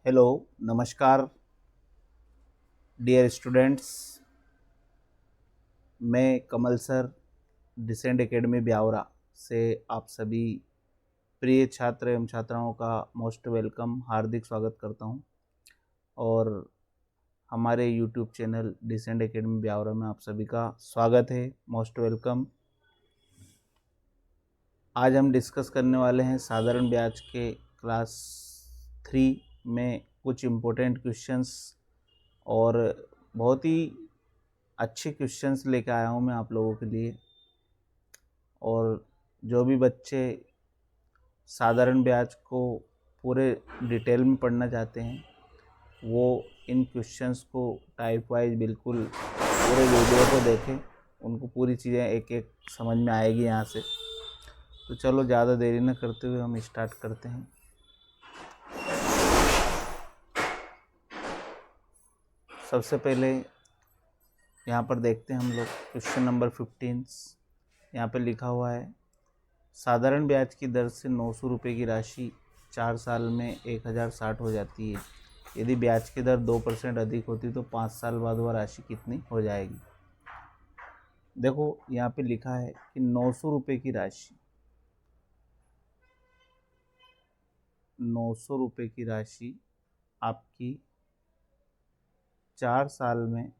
Hello, नमस्कार dear students. मैं कमल sir decent academy Biaora से आप सभी प्रिय छात्र एवं छात्राओं का मोस्ट वेलकम हार्दिक स्वागत करता हूं। और हमारे YouTube channel decent academy Biaora में आप सभी का स्वागत है, मोस्ट वेलकम। आज हम डिस्कस करने वाले हैं साधारण ब्याज के क्लास 3 में कुछ इम्पोर्टेंट क्वेश्चंस और बहुत ही अच्छे क्वेश्चंस लेकर आया हूँ मैं आप लोगों के लिए। और जो भी बच्चे साधारण ब्याज को पूरे डिटेल में पढ़ना चाहते हैं वो इन क्वेश्चंस को टाइप वाइज बिल्कुल पूरे वीडियो को देखें, उनको पूरी चीज़ें एक एक समझ में आएगी यहाँ से। तो चलो ज़्यादा देरी न करते हुए हम स्टार्ट करते हैं। सबसे पहले यहाँ पर देखते हैं हम लोग क्वेश्चन नंबर 15। यहाँ पे लिखा हुआ है साधारण ब्याज की दर से 900 रुपये की राशि 4 साल में 1060 हो जाती है। यदि ब्याज की दर 2% अधिक होती तो 5 साल बाद वह राशि कितनी हो जाएगी। देखो यहाँ पे लिखा है कि 900 रुपये की राशि 900 रुपये की राशि आपकी 4 साल में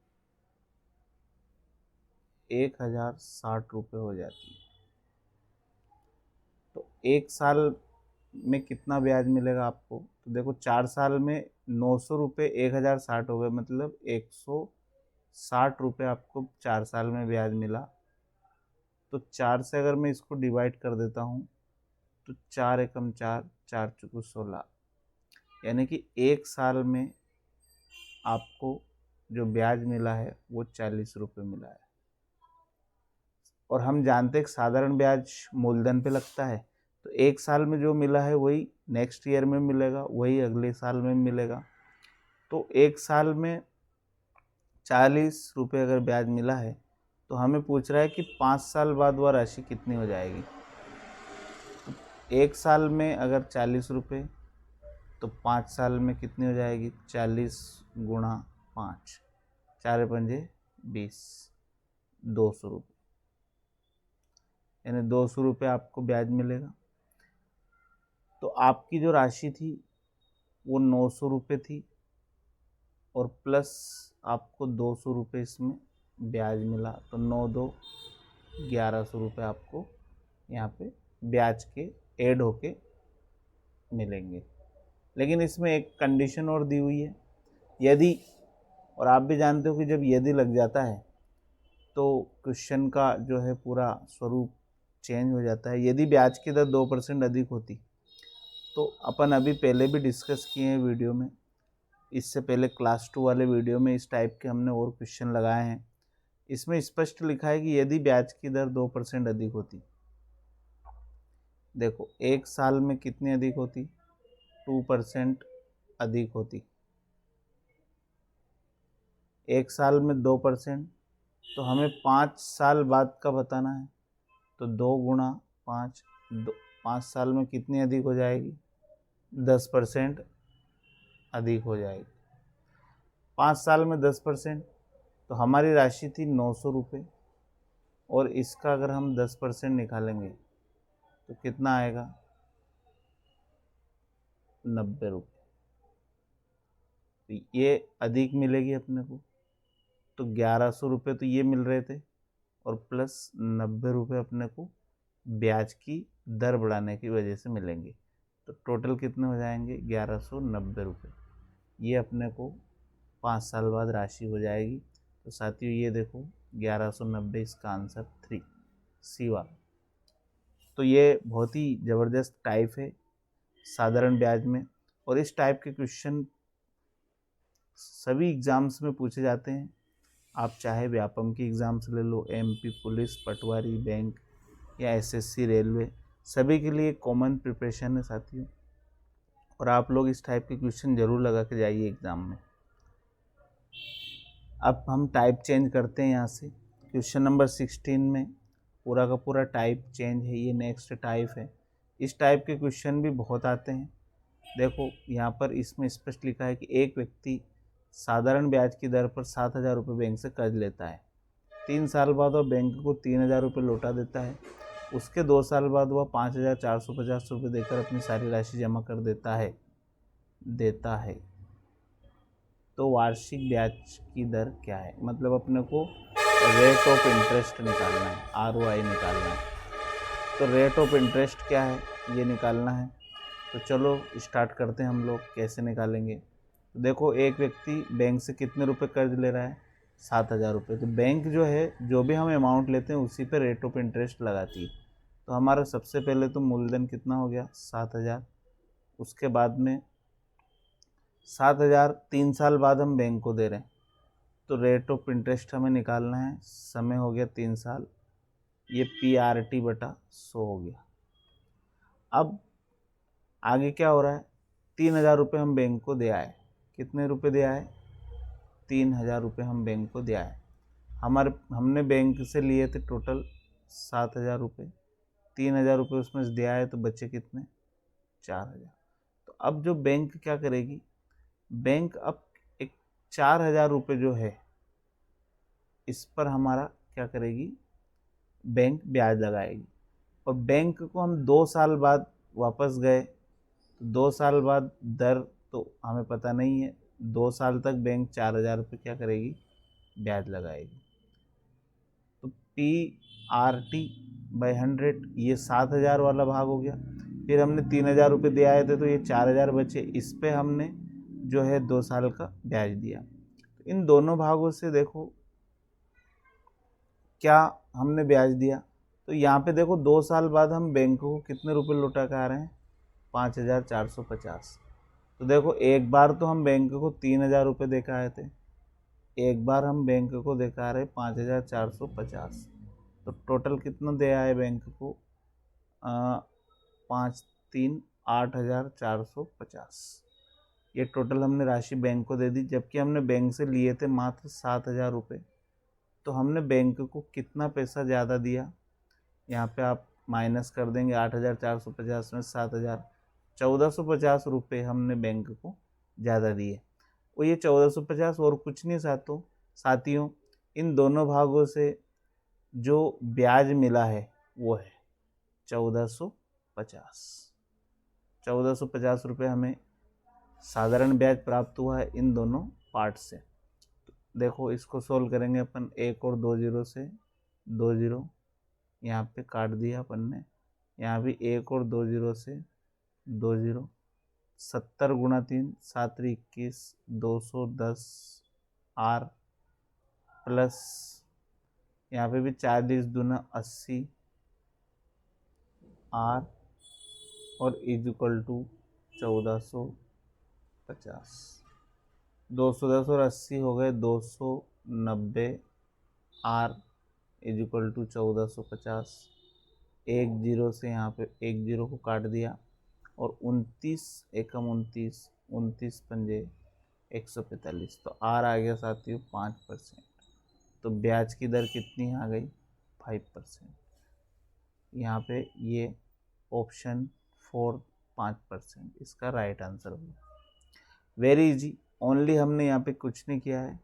1060 रुपये हो जाती है। तो एक साल में कितना ब्याज मिलेगा आपको। तो देखो 4 साल में 900 रुपये 1060 हो गए, मतलब 160 रुपये आपको 4 साल में ब्याज मिला। तो 4 से अगर मैं इसको डिवाइड कर देता हूँ तो 4 एकम 4, 4 चौको 16, यानी कि एक साल में आपको जो ब्याज मिला है वो 40 रुपये मिला है। और हम जानते हैं कि साधारण ब्याज मूलधन पे लगता है, तो एक साल में जो मिला है वही नेक्स्ट ईयर में मिलेगा, वही अगले साल में मिलेगा। तो एक साल में 40 रुपये अगर ब्याज मिला है तो हमें पूछ रहा है कि 5 साल बाद वह राशि कितनी हो जाएगी। तो एक साल में अगर 40 रुपये तो 5 साल में कितनी हो जाएगी, 40 गुणा 5, 4 पंजे 20, 200 रुपये, यानी 200 रुपये आपको ब्याज मिलेगा। तो आपकी जो राशि थी वो 900 रुपये थी और प्लस आपको 200 रुपये इसमें ब्याज मिला, तो 9 दो 1100 रुपये आपको यहाँ पे ब्याज के ऐड होके मिलेंगे। लेकिन इसमें एक कंडीशन और दी हुई है, यदि, और आप भी जानते हो कि जब यदि लग जाता है तो क्वेश्चन का जो है पूरा स्वरूप चेंज हो जाता है। यदि ब्याज की दर 2% अधिक होती तो अपन अभी पहले भी डिस्कस किए हैं वीडियो में, इससे पहले क्लास 2 वाले वीडियो में इस टाइप के हमने और क्वेश्चन लगाए हैं। इसमें स्पष्ट लिखा है कि यदि ब्याज की दर 2% अधिक होती, देखो एक साल में कितनी अधिक होती, 2% अधिक होती। एक साल में 2%, तो हमें 5 साल बाद का बताना है, तो 2 गुणा 5, 5 साल में कितनी अधिक हो जाएगी, 10% अधिक हो जाएगी। 5 साल में 10%, तो हमारी राशि थी 900 रुपये, और इसका अगर हम 10% निकालेंगे तो कितना आएगा, 90 रुपये। तो ये अधिक मिलेगी अपने को, तो 1100 रुपये तो ये मिल रहे थे और प्लस 90 रुपये अपने को ब्याज की दर बढ़ाने की वजह से मिलेंगे। तो टोटल कितने हो जाएंगे, 1190 रुपये। ये अपने को 5 साल बाद राशि हो जाएगी। तो साथियों ये देखो 1190, इसका आंसर 3 सी वाला। तो ये बहुत ही ज़बरदस्त टाइप है साधारण ब्याज में, और इस टाइप के क्वेश्चन सभी एग्ज़ाम्स में पूछे जाते हैं। आप चाहे व्यापम की एग्ज़ाम से ले लो, एमपी पुलिस, पटवारी, बैंक या एसएससी, रेलवे, सभी के लिए कॉमन प्रिपरेशन है साथियों। और आप लोग इस टाइप के क्वेश्चन ज़रूर लगा के जाइए एग्ज़ाम में। अब हम टाइप चेंज करते हैं यहाँ से। क्वेश्चन नंबर 16 में पूरा का पूरा टाइप चेंज है, ये नेक्स्ट टाइप है। इस टाइप के क्वेश्चन भी बहुत आते हैं, देखो यहाँ पर इसमें स्पष्ट लिखा है कि एक व्यक्ति साधारण ब्याज की दर पर 7,000 रुपये बैंक से कर्ज लेता है, 3 साल बाद वह बैंक को 3,000 रुपये लौटा देता है। उसके 2 साल बाद वह 5,450 रुपये देकर अपनी सारी राशि जमा कर देता है। तो वार्षिक ब्याज की दर क्या है? मतलब अपने को रेट ऑफ इंटरेस्ट निकालना है, ROI निकालना है। तो रेट ऑफ इंटरेस्ट क्या है ये निकालना है। तो चलो स्टार्ट करते हैं हम लोग, कैसे निकालेंगे। तो देखो एक व्यक्ति बैंक से कितने रुपए कर्ज ले रहा है? 7,000 रुपये। तो बैंक जो है जो भी हम अमाउंट लेते हैं उसी पे रेट ऑफ इंटरेस्ट लगाती है। तो हमारा सबसे पहले तो मूलधन कितना हो गया? 7,000। उसके बाद में 7,000 3 साल बाद हम बैंक को दे रहे हैं, तो रेट ऑफ इंटरेस्ट हमें निकालना है। समय हो गया 3 साल, ये PRT/100 हो गया। अब आगे क्या हो रहा है? 3,000 रुपये हम बैंक को दे आए। कितने रुपए दे आए? 3,000 रुपये हम बैंक को दे आए। हमने बैंक से लिए थे टोटल 7,000 रुपये, 3,000 रुपये उसमें से दे आए तो बचे कितने? 4,000। तो अब जो बैंक क्या करेगी, बैंक अब एक 4,000 रुपये जो है इस पर हमारा क्या करेगी? बैंक ब्याज लगाएगी। और बैंक को हम 2 साल बाद वापस गए, तो 2 साल बाद दर तो हमें पता नहीं है, 2 साल तक बैंक 4,000 रुपये क्या करेगी? ब्याज लगाएगी। तो PRT/100 ये 7,000 वाला भाग हो गया। फिर हमने 3,000 रुपये दे आए थे तो ये 4,000 बचे, इस पे हमने जो है 2 साल का ब्याज दिया। तो इन दोनों भागों से देखो क्या हमने ब्याज दिया। तो यहाँ पे देखो 2 साल बाद हम बैंक को कितने रुपए लौटा के आ रहे हैं? 5,450। तो देखो एक बार तो हम बैंक को 3,000 रुपये दे के आए थे, एक बार हम बैंक को दे के आ रहे 5,450। तो टोटल कितना दे आए बैंक को? 5×3 8,450। ये टोटल हमने राशि बैंक को दे दी, जबकि हमने बैंक से लिए थे मात्र 7,000 रुपये। तो हमने बैंक को कितना पैसा ज़्यादा दिया? यहाँ पे आप माइनस कर देंगे 8,450 में 7,000, 1,450 रुपये हमने बैंक को ज़्यादा दिए। और ये 1,450 और कुछ नहीं साथियों, इन दोनों भागों से जो ब्याज मिला है वो है 1,450। 1,450 रुपये हमें साधारण ब्याज प्राप्त हुआ है इन दोनों पार्ट से। देखो इसको सोल्व करेंगे अपन, 1 और 2 जीरो से 2 जीरो यहाँ पे काट दिया अपन ने, यहाँ भी 1 और 2 जीरो से 2 जीरो। 70 गुणा 3 7 21 210 R प्लस यहाँ पे भी 40 दूना 80 R और इक्वल टू 1,450। 210 और 80 हो गए 290 R इक्वल टू 1,450। 1 जीरो से यहाँ पे 1 जीरो को काट दिया और 29 एकम 29 29 पंजे 145। तो R आ गया साथियों 5%। तो ब्याज की दर कितनी आ गई? 5%। यहाँ पे ये ऑप्शन 4 5% इसका राइट आंसर होगा। वेरी इजी, ओनली हमने यहाँ पे कुछ नहीं किया है,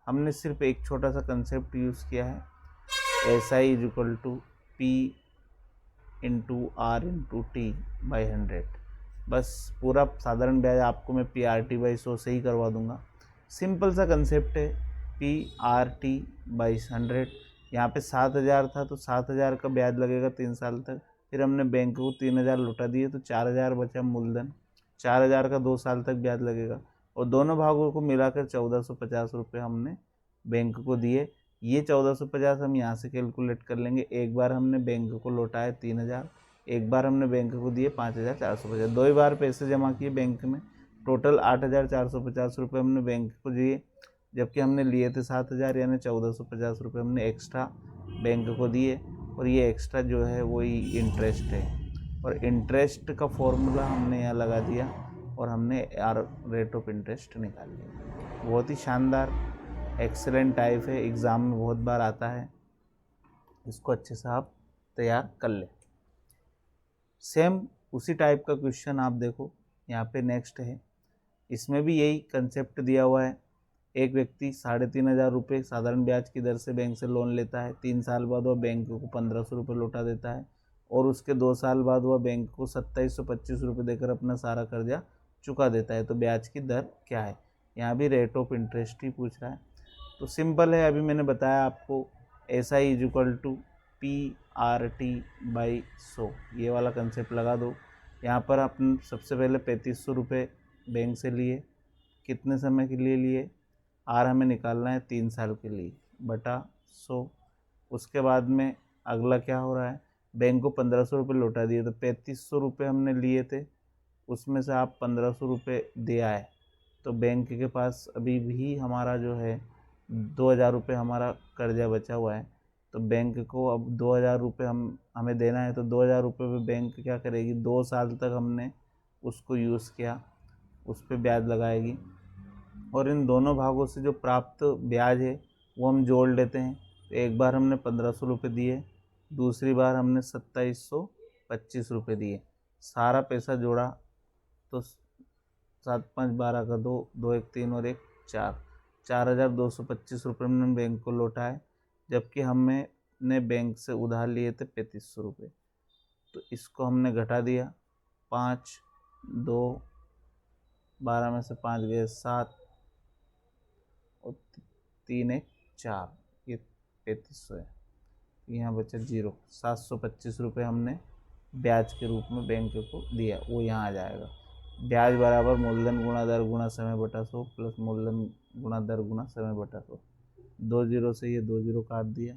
हमने सिर्फ एक छोटा सा कंसेप्ट यूज़ किया है, SI equal to P into R into T/100। बस पूरा साधारण ब्याज आपको मैं PRT/100 से ही करवा दूंगा। सिंपल सा कंसेप्ट है, PRT/100। यहाँ पे 7,000 था तो 7,000 का ब्याज लगेगा 3 साल तक। फिर हमने बैंक को 3,000 लौटा दिए तो 4,000 बचा मूलधन, 4,000 का 2 साल तक ब्याज लगेगा। और दोनों भागों को मिलाकर 1,450 रुपये हमने बैंक को दिए। ये 1,450 हम यहाँ से कैलकुलेट कर लेंगे। एक बार हमने बैंक को लौटाया 3,000, एक बार हमने बैंक को दिए 5,450। 2 बार पैसे जमा किए बैंक में, टोटल 8,450 रुपये हमने बैंक को दिए, जबकि हमने लिए थे 7,000, यानी 1,450 रुपये हमने एक्स्ट्रा बैंक को दिए। और ये एक्स्ट्रा जो है वही इंटरेस्ट है, और इंटरेस्ट का फॉर्मूला हमने यहाँ लगा दिया और हमने रेट ऑफ इंटरेस्ट निकाल लिया। बहुत ही शानदार एक्सेलेंट टाइप है, एग्ज़ाम में बहुत बार आता है, इसको अच्छे से आप तैयार कर लें। सेम उसी टाइप का क्वेश्चन आप देखो, यहाँ पे नेक्स्ट है, इसमें भी यही कंसेप्ट दिया हुआ है। एक व्यक्ति 3,500 रुपये साधारण ब्याज की दर से बैंक से लोन लेता है। 3 साल बाद वह बैंक को 1,500 रुपये लौटा देता है और उसके 2 साल बाद वह बैंक को 2,725 रुपये देकर अपना सारा कर्जा चुका देता है। तो ब्याज की दर क्या है? यहाँ भी रेट ऑफ इंटरेस्ट ही पूछ रहा है। तो सिंपल है, अभी मैंने बताया आपको, SI इक्वल टू PRT/100, ये वाला कंसेप्ट लगा दो। यहाँ पर अपन सबसे पहले 3,500 रुपये बैंक से लिए, कितने समय के लिए लिए, आर हमें निकालना है 3 साल के लिए, बटा 100। उसके बाद में अगला क्या हो रहा है, बैंक को 1,500 रुपये लौटा दिए। तो 3,500 रुपये हमने लिए थे, उसमें से आप 1,500 रुपये दे आए, तो बैंक के पास अभी भी हमारा जो है 2,000 रुपये हमारा कर्जा बचा हुआ है। तो बैंक को अब 2,000 रुपये हमें देना है। तो 2,000 रुपये पे बैंक क्या करेगी, 2 साल तक हमने उसको यूज़ किया, उस पर ब्याज लगाएगी और इन दोनों भागों से जो प्राप्त ब्याज है वो हम जोड़ लेते हैं। तो एक बार हमने 1,500 रुपये दिए, दूसरी बार हमने 2,725 रुपये दिए, सारा पैसा जोड़ा तो 7 5 12 का 2, 2 1 3 और 1 4, 4,225 रुपये हमने बैंक को लौटाए, जबकि हमने बैंक से उधार लिए थे 3,500 रुपये। तो इसको हमने घटा दिया, 5 2 12 में से 5 गए 7 और 3 1 4, ये 3,500 है। यहाँ बचा 0, 725 रुपये हमने ब्याज के रूप में बैंक को दिया, वो यहाँ आ जाएगा। ब्याज बराबर मूलधन गुणा दर गुणा समय बटा 100 प्लस मूलधन गुणा दर गुणा समय बटा 100। 2 0 से ये 2 0 काट दिया,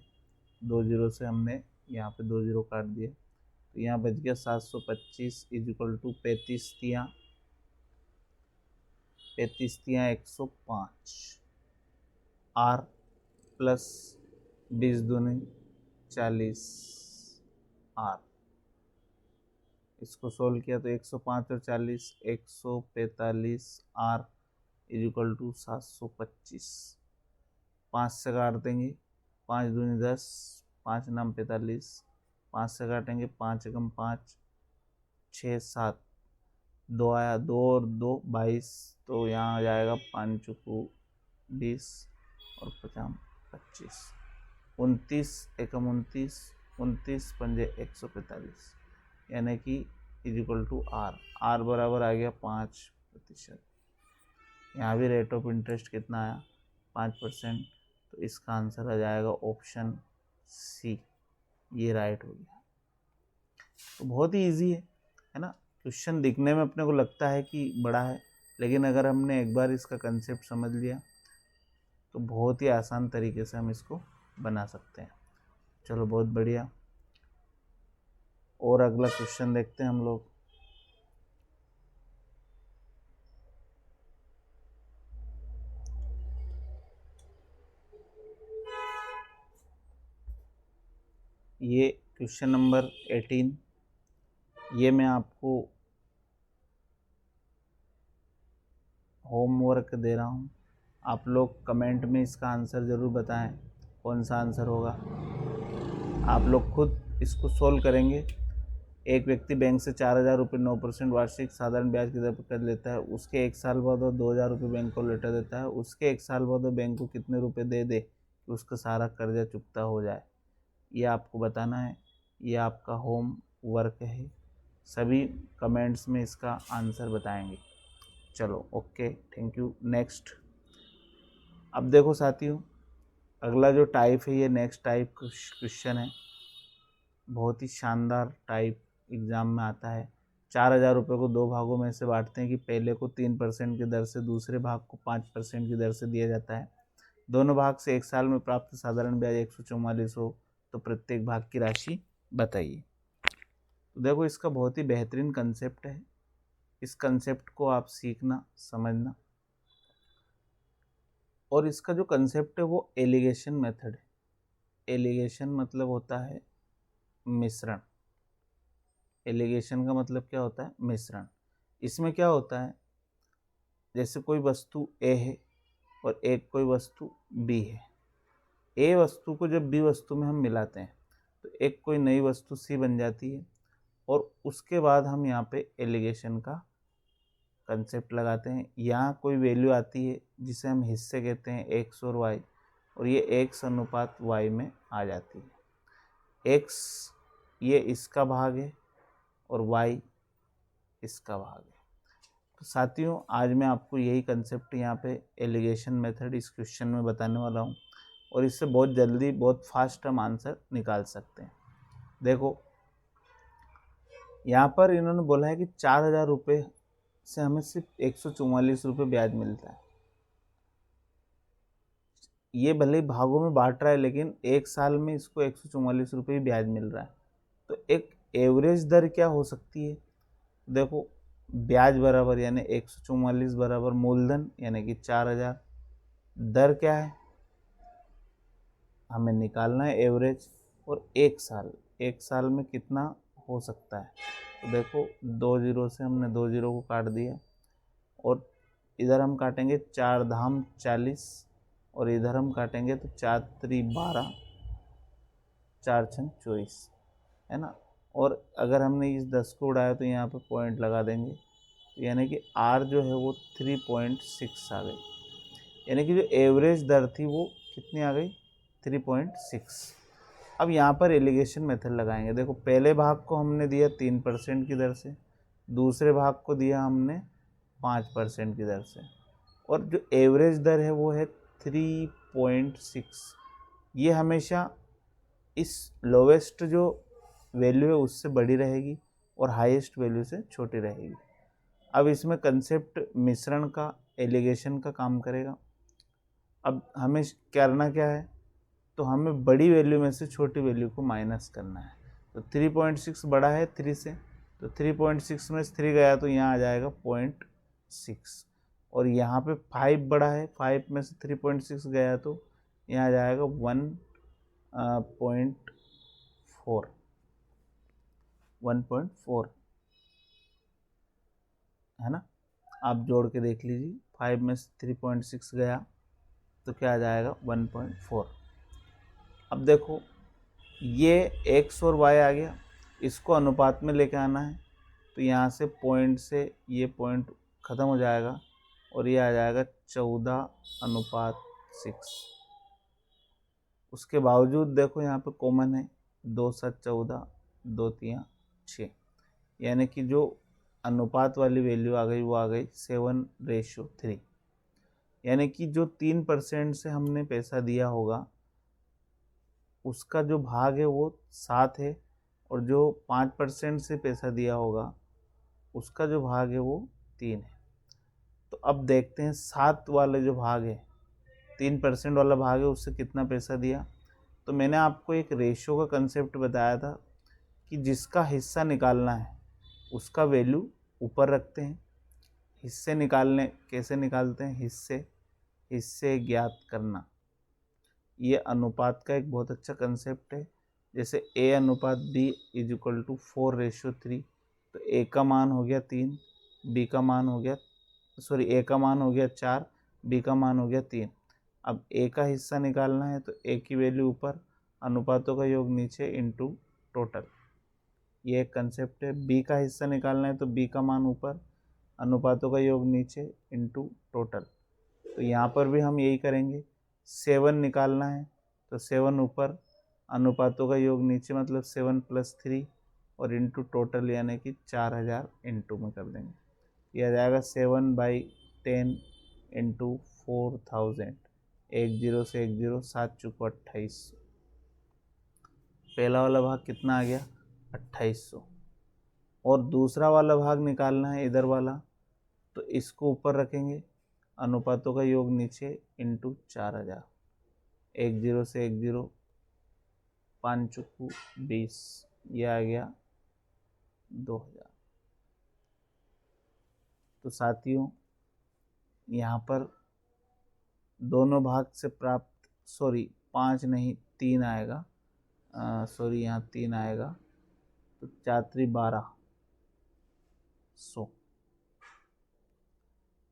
2 0 से हमने यहाँ पे 2 0 काट दिए। तो यहाँ बच गया 725 इक्वल टू 35 तियाँ 105 R प्लस 20 दूनी 40 R। इसको सोल्व किया तो 105 और 40 145 R इक्वल टू 725। 5 से काट देंगे, 5 दूनी 10, 5 नाम 45, 5 से काटेंगे 5 एकम 5, 6 7, 2 आया, 2 और 2 22, तो यहाँ आ जाएगा 5 चुकू 20 और 50 25, 29 एकम 29, 29 पंजे 145, यानी कि इक्वल टू R बराबर आ गया 5%। यहाँ भी रेट ऑफ इंटरेस्ट कितना आया, 5%। तो इसका आंसर आ जाएगा ऑप्शन C, ये राइट हो गया। तो बहुत ही इजी है ना। क्वेश्चन दिखने में अपने को लगता है कि बड़ा है, लेकिन अगर हमने एक बार इसका कंसेप्ट समझ लिया तो बहुत ही आसान तरीके से हम इसको बना सकते हैं। चलो बहुत बढ़िया, और अगला क्वेश्चन देखते हैं हम लोग। ये क्वेश्चन नंबर 18, ये मैं आपको होमवर्क दे रहा हूँ। आप लोग कमेंट में इसका आंसर ज़रूर बताएं, कौन सा आंसर होगा। आप लोग खुद इसको सोल्व करेंगे। एक व्यक्ति बैंक से 4,000 रुपये 9% वार्षिक साधारण ब्याज की दर पर कर लेता है। उसके 1 साल बाद वो 2,000 रुपये बैंक को लौटा देता है। उसके 1 साल बाद वो बैंक को कितने रुपए दे दे कि उसका सारा कर्जा चुकता हो जाए, ये आपको बताना है। ये आपका होम वर्क है। सभी कमेंट्स में इसका आंसर बताएंगे। चलो ओके, थैंक यू। नेक्स्ट, अब देखो साथियों, अगला जो टाइप है ये नेक्स्ट टाइप क्वेश्चन है। बहुत ही शानदार टाइप एग्ज़ाम में आता है। 4,000 रुपये को 2 भागों में से बांटते हैं कि पहले को 3% की दर से, दूसरे भाग को 5% की दर से दिया जाता है। दोनों भाग से 1 साल में प्राप्त साधारण ब्याज 144 हो तो प्रत्येक भाग की राशि बताइए। तो देखो, इसका बहुत ही बेहतरीन कंसेप्ट है। इस कंसेप्ट को आप सीखना, समझना, और इसका जो कंसेप्ट है वो एलिगेशन मेथड है। एलिगेशन मतलब होता है मिश्रण। एलिगेशन का मतलब क्या होता है, मिश्रण। इसमें क्या होता है, जैसे कोई वस्तु ए है और एक कोई वस्तु बी है। ए वस्तु को जब बी वस्तु में हम मिलाते हैं तो एक कोई नई वस्तु सी बन जाती है, और उसके बाद हम यहाँ पे एलिगेशन का कंसेप्ट लगाते हैं। यहाँ कोई वैल्यू आती है जिसे हम हिस्से कहते हैं एक्स और वाई, और ये एक्स अनुपात वाई में आ जाती है। एक्स ये इसका भाग है और वाई इसका भाग है। तो साथियों, आज मैं आपको यही कंसेप्ट यहाँ पे एलिगेशन मेथड इस क्वेश्चन में बताने वाला हूँ, और इससे बहुत जल्दी बहुत फास्ट हम आंसर निकाल सकते हैं। देखो, यहाँ पर इन्होंने बोला है कि 4,000 रुपये से हमें सिर्फ 144 रुपये ब्याज मिलता है। ये भले ही भागों में बांट रहा है, लेकिन एक साल में इसको 144 रुपये ही ब्याज मिल रहा है। तो एक एवरेज दर क्या हो सकती है? देखो, ब्याज बराबर यानी 144 बराबर मूलधन यानी कि 4,000, दर क्या है हमें निकालना है एवरेज, और एक साल में कितना हो सकता है। तो देखो, 2 जीरो से हमने 2 जीरो को काट दिया, और इधर हम काटेंगे 4 धाम 40, और इधर हम काटेंगे तो 4 त्रि 12, 4 छन 24, है ना। और अगर हमने इस 10 को उड़ाया तो यहाँ पे पॉइंट लगा देंगे, यानी कि R जो है वो 3.6 आ गई, यानी कि जो एवरेज दर थी वो कितनी आ गई 3.6। अब यहाँ पर एलिगेशन मेथड लगाएंगे। देखो, पहले भाग को हमने दिया 3% की दर से, दूसरे भाग को दिया हमने 5% की दर से, और जो एवरेज दर है वो है 3.6। ये हमेशा इस लोवेस्ट जो वैल्यू है उससे बड़ी रहेगी और हाईएस्ट वैल्यू से छोटी रहेगी। अब इसमें कंसेप्ट मिश्रण का, एलिगेशन का काम करेगा। अब हमें करना क्या है, तो हमें बड़ी वैल्यू में से छोटी वैल्यू को माइनस करना है। तो 3.6 बड़ा है 3 से, तो 3.6 में से 3 गया तो यहाँ आ जाएगा 0.6, और यहाँ पे 5 बड़ा है, 5 में से 3.6 गया तो यहाँ आ जाएगा 1.4 है ना। आप जोड़ के देख लीजिए, 5 में से 3.6 गया तो क्या आ जाएगा 1.4। अब देखो, ये x और y आ गया, इसको अनुपात में लेके आना है, तो यहाँ से पॉइंट से ये पॉइंट ख़त्म हो जाएगा, और ये आ जाएगा 14:6। उसके बावजूद देखो यहाँ पे कॉमन है, 2 7 14, 2 3 6, यानी कि जो अनुपात वाली वैल्यू आ गई वो आ गई 7:3, यानी कि जो 3% से हमने पैसा दिया होगा उसका जो भाग है वो 7 है, और जो 5% से पैसा दिया होगा उसका जो भाग है वो 3 है। तो अब देखते हैं 7 वाले जो भाग है, 3% वाला भाग है, उससे कितना पैसा दिया। तो मैंने आपको एक रेशो का कंसेप्ट बताया था कि जिसका हिस्सा निकालना है उसका वैल्यू ऊपर रखते हैं। हिस्से निकालने कैसे निकालते हैं, हिस्से ज्ञात करना, ये अनुपात का एक बहुत अच्छा कंसेप्ट है। जैसे A अनुपात B इज इक्वल टू 4:3, तो A का मान हो गया 3, B का मान हो गया A का मान हो गया 4, B का मान हो गया 3। अब A का हिस्सा निकालना है तो A की वैल्यू ऊपर, अनुपातों का योग नीचे इनटू टोटल, ये एक कंसेप्ट है। B का हिस्सा निकालना है तो B का मान ऊपर, अनुपातों का योग नीचे इनटू टोटल। तो यहाँ पर भी हम यही करेंगे। 7 निकालना है तो 7 ऊपर, अनुपातों का योग नीचे, मतलब 7 + 3 और इनटू टोटल, यानी कि 4000 इनटू में कर देंगे। यह आ जाएगा 7/10 इंटू 4000, 1 0 से 1 0, 7 चुको 2800। पहला वाला भाग कितना आ गया 2800, और दूसरा वाला भाग निकालना है इधर वाला, तो इसको ऊपर रखेंगे, अनुपातों का योग नीचे इंटू 4000, 1 0 से 1 0, 5 चुकू 20, ये आ गया 2000। तो साथियों, यहाँ पर दोनों भाग से प्राप्त, 5 नहीं 3 आएगा, यहाँ 3 आएगा, तो 4 त्रि 1200,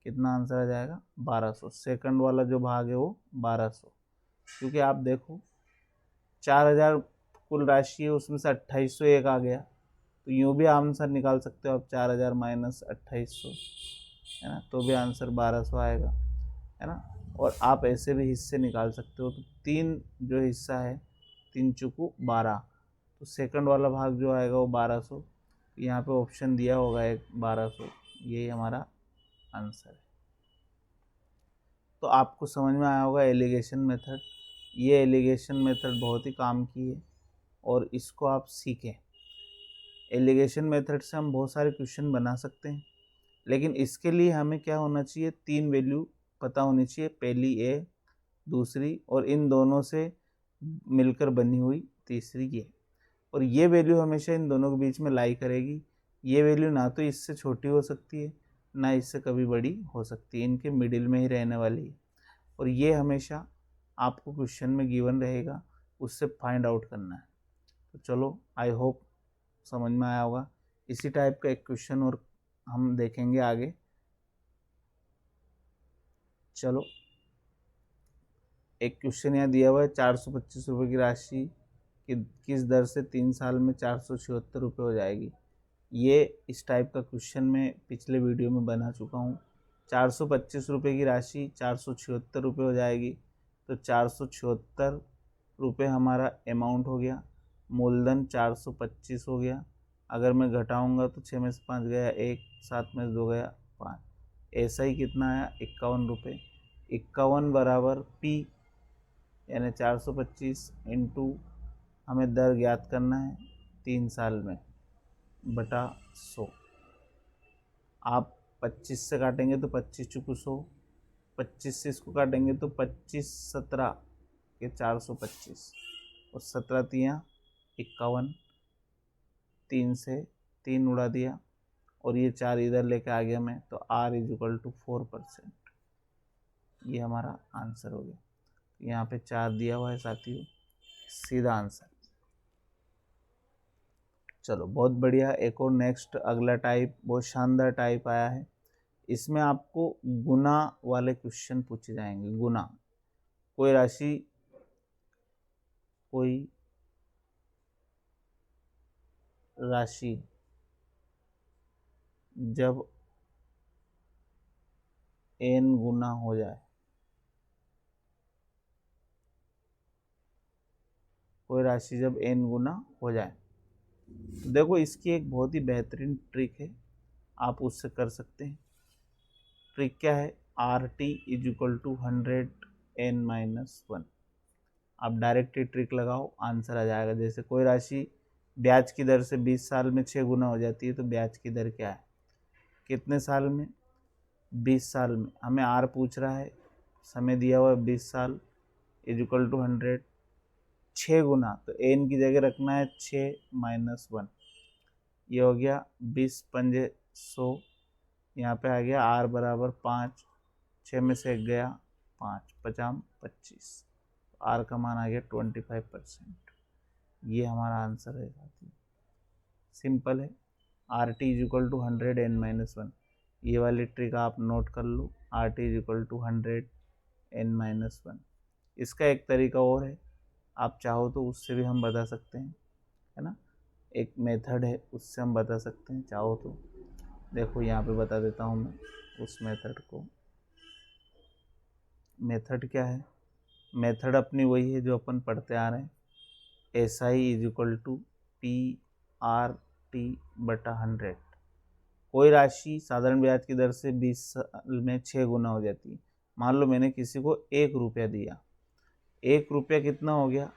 कितना आंसर आ जाएगा 1200। सेकंड वाला जो भाग है वो 1200, क्योंकि आप देखो 4000 कुल राशि है, उसमें से 2800 एक आ गया, तो यूँ भी आंसर निकाल सकते हो आप, 4000 - 2800, है ना, तो भी आंसर 1200 आएगा, है ना। और आप ऐसे भी हिस्से निकाल सकते हो। तो 3 जो हिस्सा है 3 चुकू 12, तो सेकंड वाला भाग जो आएगा वो 1200। यहाँ पे ऑप्शन दिया होगा एक 1200, यही हमारा आंसर है। तो आपको समझ में आया होगा एलिगेशन मेथड। ये एलिगेशन मेथड बहुत ही काम की है और इसको आप सीखें। एलिगेशन मेथड से हम बहुत सारे क्वेश्चन बना सकते हैं, लेकिन इसके लिए हमें क्या होना चाहिए, 3 वैल्यू पता होनी चाहिए। पहली ए, दूसरी और इन दोनों से मिलकर बनी हुई तीसरी ये। और ये वैल्यू हमेशा इन दोनों के बीच में लाई करेगी। ये वैल्यू ना तो इससे छोटी हो सकती है ना इससे कभी बड़ी हो सकती है, इनके मिडिल में ही रहने वाली है। और ये हमेशा आपको क्वेश्चन में गिवन रहेगा, उससे फाइंड आउट करना है। तो चलो, आई होप समझ में आया होगा। इसी टाइप का एक क्वेश्चन और हम देखेंगे आगे। चलो, एक क्वेश्चन यहाँ दिया हुआ है, 425 रुपये की राशि कि किस दर से 3 साल में 476 रुपये हो जाएगी। ये इस टाइप का क्वेश्चन मैं पिछले वीडियो में बना चुका हूँ। 425 रुपये की राशि 476 रुपये हो जाएगी, तो 476 रुपये हमारा अमाउंट हो गया, मूलधन 425 हो गया। अगर मैं घटाऊंगा तो 6 में से 5 गया 1, 7 में से 2 गया 5, ऐसा ही कितना आया 51 रुपये। 51 बराबर P यानी 425 इंटू हमें दर ज्ञात करना है 3 साल में बटा 100। आप 25 से काटेंगे तो 25 चुकू 100, 25 से इसको काटेंगे तो 25 17 के 425 और 17 तियाँ 51, 3 से 3 उड़ा दिया और ये 4 इधर लेके आ गया मैं, तो R = 4%। ये हमारा आंसर हो गया। यहाँ पे 4 दिया हुआ है साथियों, सीधा आंसर। चलो, बहुत बढ़िया। एक और नेक्स्ट अगला टाइप बहुत शानदार टाइप आया है। इसमें आपको गुना वाले क्वेश्चन पूछे जाएंगे। गुना, कोई राशि जब n गुना हो जाए, कोई राशि जब n गुना हो जाए, तो देखो इसकी एक बहुत ही बेहतरीन ट्रिक है, आप उससे कर सकते हैं। ट्रिक क्या है, RT = 100 n-1। आप डायरेक्ट ही ट्रिक लगाओ, आंसर आ जाएगा। जैसे कोई राशि ब्याज की दर से 20 साल में 6 गुना हो जाती है, तो ब्याज की दर क्या है, कितने साल में, 20 साल में। हमें R पूछ रहा है, समय दिया हुआ है 20 साल = 100, 6 गुना, तो n की जगह रखना है 6 - 1। ये हो गया 20 पंजे 100, यहाँ पे आ गया R बराबर 5, 6 में से 1 गया 5, 5 25, R का मान आ गया 25%। ये हमारा आंसर है साथियों, सिंपल है। RT = 100 n-1। ये वाली ट्रिक आप नोट कर लो, RT = 100 n-1। इसका एक तरीका और है, आप चाहो तो उससे भी हम बता सकते हैं, है ना। एक मेथड है, उससे हम बता सकते हैं चाहो तो। देखो यहाँ पे बता देता हूँ मैं उस मेथड को। मेथड क्या है, मेथड अपनी वही है जो अपन पढ़ते आ रहे हैं। SI = PRT/100। कोई राशि साधारण ब्याज की दर से 20 साल में 6 गुना हो जाती है। मान लो मैंने किसी को 1 रुपया दिया, 1 रुपया कितना हो गया,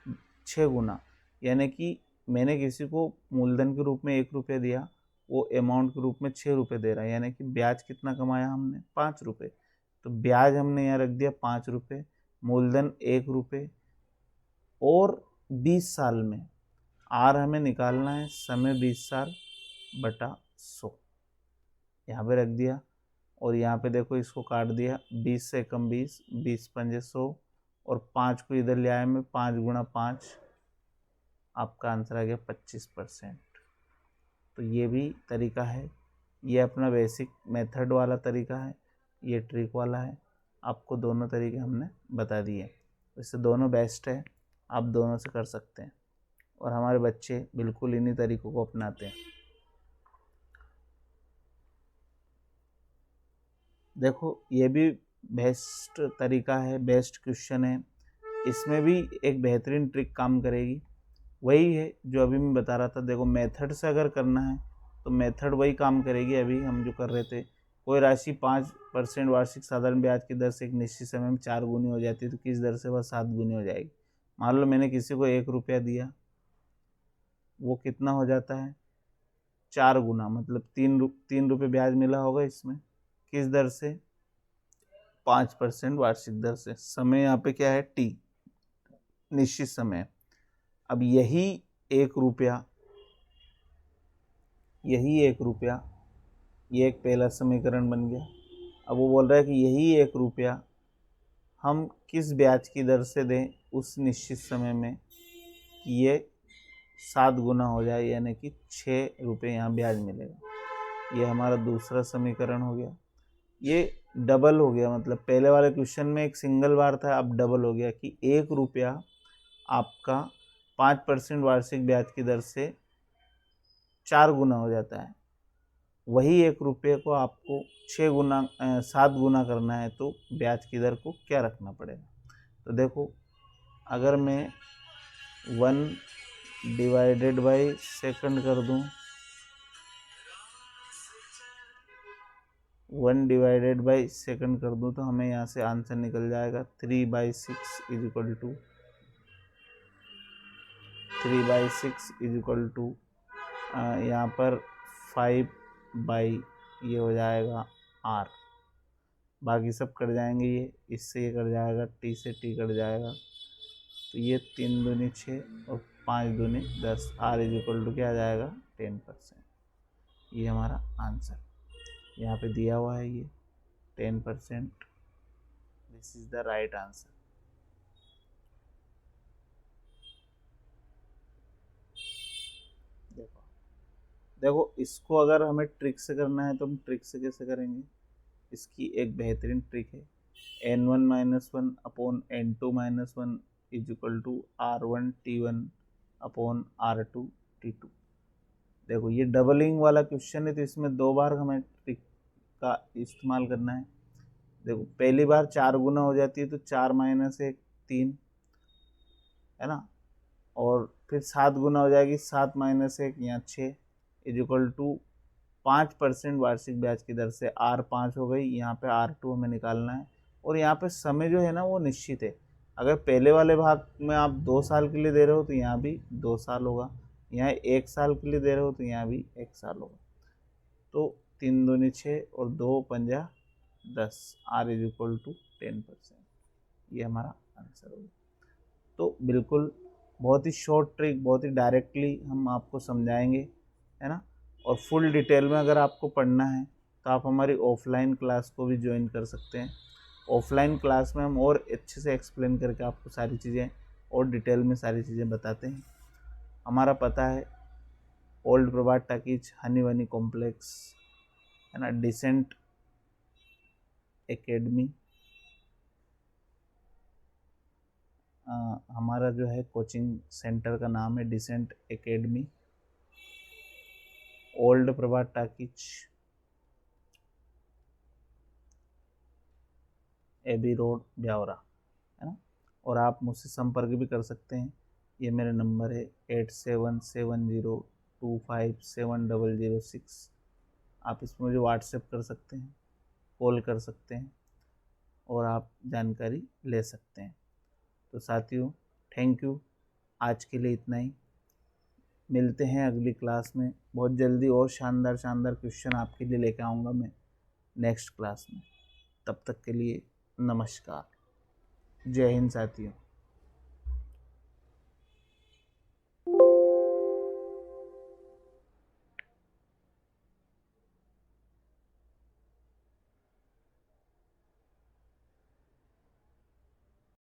6 गुना। यानी कि मैंने किसी को मूलधन के रूप में 1 रुपया दिया, वो अमाउंट के रूप में 6 रुपये दे रहा है, यानी कि ब्याज कितना कमाया हमने, 5 रुपये। तो ब्याज हमने यहाँ रख दिया 5 रुपये, मूलधन 1 रुपये, और 20 साल में R हमें निकालना है, समय 20 साल बटा 100, यहाँ पे रख दिया। और यहाँ पे देखो इसको काट दिया, 20 से कम 20, 20 पंजे 100, और 5 को इधर ले आया मैं, 5 गुणा 5, आपका आंसर आ गया 25%। तो ये भी तरीका है, ये अपना बेसिक मेथड वाला तरीका है, ये ट्रिक वाला है। आपको दोनों तरीके हमने बता दिए, इससे दोनों बेस्ट है, आप दोनों से कर सकते हैं। और हमारे बच्चे बिल्कुल इन्हीं तरीकों को अपनाते हैं। देखो ये भी बेस्ट तरीका है, बेस्ट क्वेश्चन है। इसमें भी एक बेहतरीन ट्रिक काम करेगी, वही है जो अभी मैं बता रहा था। देखो मेथड से अगर करना है तो मेथड वही काम करेगी अभी हम जो कर रहे थे। कोई राशि 5% वार्षिक साधारण ब्याज की दर से एक निश्चित समय में 4 गुनी हो जाती है, तो किस दर से वह 7 गुनी हो जाएगी। मान लो मैंने किसी को 1 रुपया दिया, वो कितना हो जाता है 4 गुना, मतलब 3 रुपये ब्याज मिला होगा इसमें। किस दर से? 5% वार्षिक दर से। समय यहाँ पे क्या है? टी, निश्चित समय। अब यही 1 रुपया, ये एक पहला समीकरण बन गया। अब वो बोल रहा है कि यही 1 रुपया हम किस ब्याज की दर से दें उस निश्चित समय में कि ये 7 गुना हो जाए, यानी कि 6 रुपये यहाँ ब्याज मिलेगा। ये हमारा दूसरा समीकरण हो गया। ये डबल हो गया, मतलब पहले वाले क्वेश्चन में एक सिंगल बार था, अब डबल हो गया कि 1 रुपया आपका 5% वार्षिक ब्याज की दर से 4 गुना हो जाता है। वही 1 रुपये को आपको 7 गुना करना है, तो ब्याज की दर को क्या रखना पड़ेगा। तो देखो, अगर मैं 1/सेकंड कर दूं, 1/सेकंड कर दूं, तो हमें यहाँ से आंसर निकल जाएगा 3/6 is equal to 3/6 is equal to यहाँ पर 5 बाई ये हो जाएगा r। बाकी सब कट जाएंगे, ये इससे ये कट जाएगा, t से t कट जाएगा, तो ये 3 दूनी 6 और 5 दूनी 10, r इज इक्वल टू क्या आ जाएगा 10%। ये हमारा आंसर यहाँ पे दिया हुआ है, ये 10%। This is the right answer. देखो इसको अगर हमें ट्रिक से करना है तो हम ट्रिक से कैसे करेंगे। इसकी एक बेहतरीन ट्रिक है, n1 - 1 upon n2 - 1 is equal to r1 t1 upon r2 t2। देखो ये डबलिंग वाला क्वेश्चन है, तो इसमें 2 बार हमें ट्रिक का इस्तेमाल करना है। देखो पहली बार 4 गुना हो जाती है, तो 4 - 1 3 है ना, और फिर 7 गुना हो जाएगी, 7 - 1 यहाँ 6 इज इक्वल टू 5% वार्षिक ब्याज की दर से r5 हो गई। यहाँ पे r2 हमें निकालना है, और यहाँ पे समय जो है ना वो निश्चित है। अगर पहले वाले भाग में आप 2 साल के लिए दे रहे हो तो यहाँ भी 2 साल होगा, यहाँ 1 साल के लिए दे रहे हो तो यहाँ भी 1 साल होगा। तो 3 दूनी 6 और 2 पंजा 10, r इज इक्वल टू 10%। ये हमारा आंसर होगा। तो बिल्कुल बहुत ही शॉर्ट ट्रिक, बहुत ही डायरेक्टली हम आपको समझाएंगे, है ना। और फुल डिटेल में अगर आपको पढ़ना है तो आप हमारी ऑफलाइन क्लास को भी ज्वाइन कर सकते हैं। ऑफलाइन क्लास में हम और अच्छे से एक्सप्लेन करके आपको सारी चीज़ें और डिटेल में सारी चीज़ें बताते हैं। हमारा पता है ओल्ड प्रभात टाकीज, हनी वनी कॉम्प्लेक्स, है ना, डिसेंट एकेडमी। हमारा जो है कोचिंग सेंटर का नाम है डिसेंट एकेडमी, ओल्ड प्रभात टाकीज, एबी रोड, ब्यावरा, है ना। और आप मुझसे संपर्क भी कर सकते हैं। ये मेरा नंबर है 8770257006। आप इसमें मुझे व्हाट्सएप कर सकते हैं, कॉल कर सकते हैं, और आप जानकारी ले सकते हैं। तो साथियों, थैंक यू। आज के लिए इतना ही। मिलते हैं अगली क्लास में बहुत जल्दी, और शानदार शानदार क्वेश्चन आपके लिए लेकर आऊँगा मैं नेक्स्ट क्लास में। तब तक के लिए नमस्कार। जय हिंद साथियों।